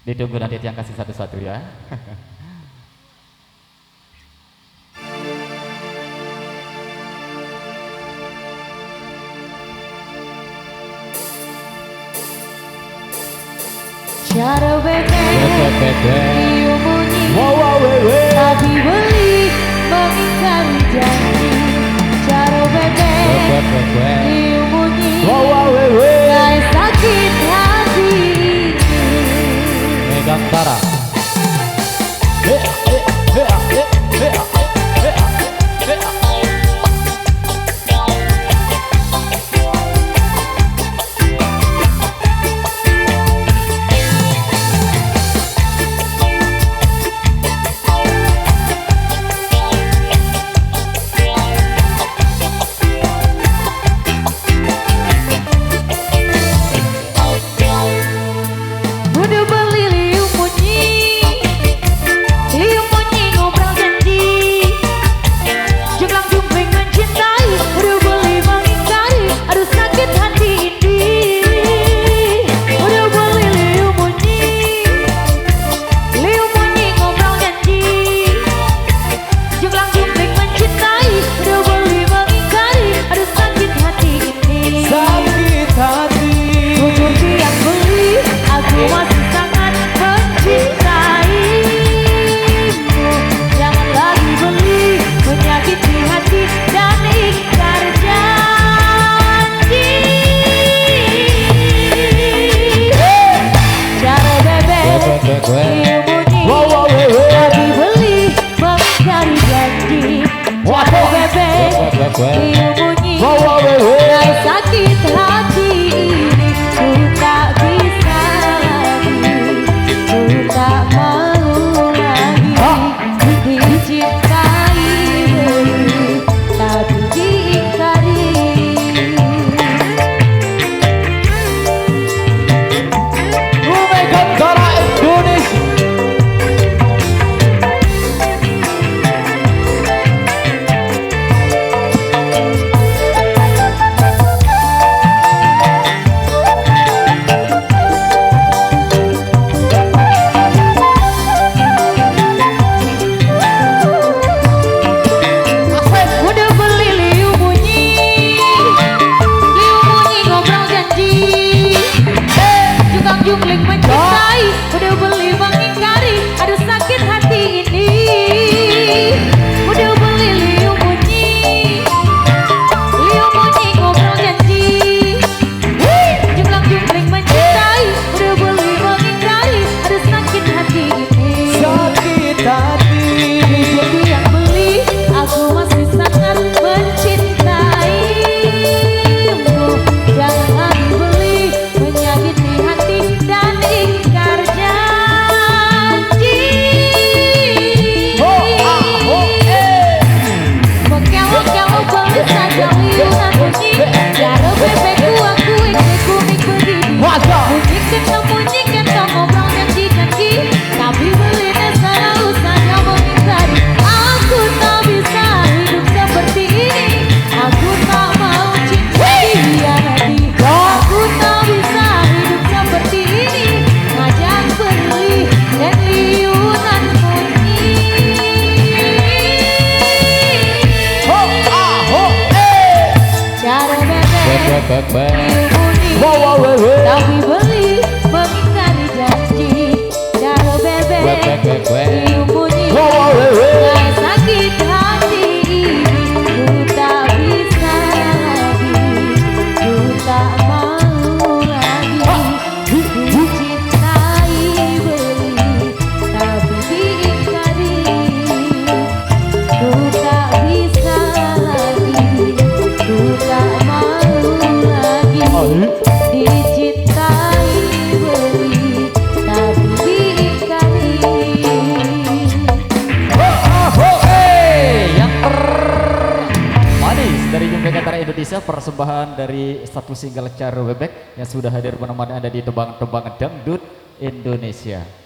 Ditunggu nanti yang kasih satu-satu ya. Cara bebek diomongin, tapi beli mengingkari janji. Cara bebek diomongin, kayak sakit hati. Megang Tara. Udah beli liung munyi ngobrol janji. Jenglang jumpling mencintai, udah beli mengingkari, aduh sakit hati ini. Udah beli liung munyi ngobrol janji. Jenglang jumpling mencintai, udah beli mengingkari, aduh sakit hati ini. Sakit hati. Untuk yang beli, aku masih sangat mencintaimu. Jangan lagi beli, menyakiti hati dan ingkar janji. Cara bebek ilmunya, lagi beli, mengingkari janji. Cara bebek ilmunya, yang sakit hati ini. Ku tak bisa lagi, ku tak mau lagi dicintai, tapi diingkari. Megang Tara Indonesia. Udah beli liung munyi ngobrol janji. Jungkang jungling mencintai, udah beli mengingkari, aduh sakit hati ini. Udah beli liung munyi ngobrol janji. Jungkang jungling mencintai, udah beli mengingkari, aduh sakit hati ini. Sakit hati. Jadi yang beli, aku masih sangat mencintaimu. Jangan lagi beli, menyakiti hati dan ingkar janji. Mokel-mokel beli saja liunan bunyi. Cara bebekku aku kumik begini. Bunyi kena ngobrol janji-janji, tapi belinya selalu saja mengingkari. Aku tak bisa hidup seperti ini. Aku tak mau cinta dihianati. Aku tak bisa hidup seperti ini. Ngajak beli dan liunan bunyi. Cara bebek bunyi, tapi beli mengingkari janji. Cara bebek bunyi, kayak sakit hati ini. Ku tak bisa lagi, ku tak mau lagi dicintai, beli tapi diingkari. Ku tak bisa lagi, ku tak mau lagi dicintai, beli tapi diingkari. Yang termanis dari Megang Tara Indonesia, persembahan dari satu single Cara Bebek yang sudah hadir menemani Anda di tembang-tembangan dangdut Indonesia.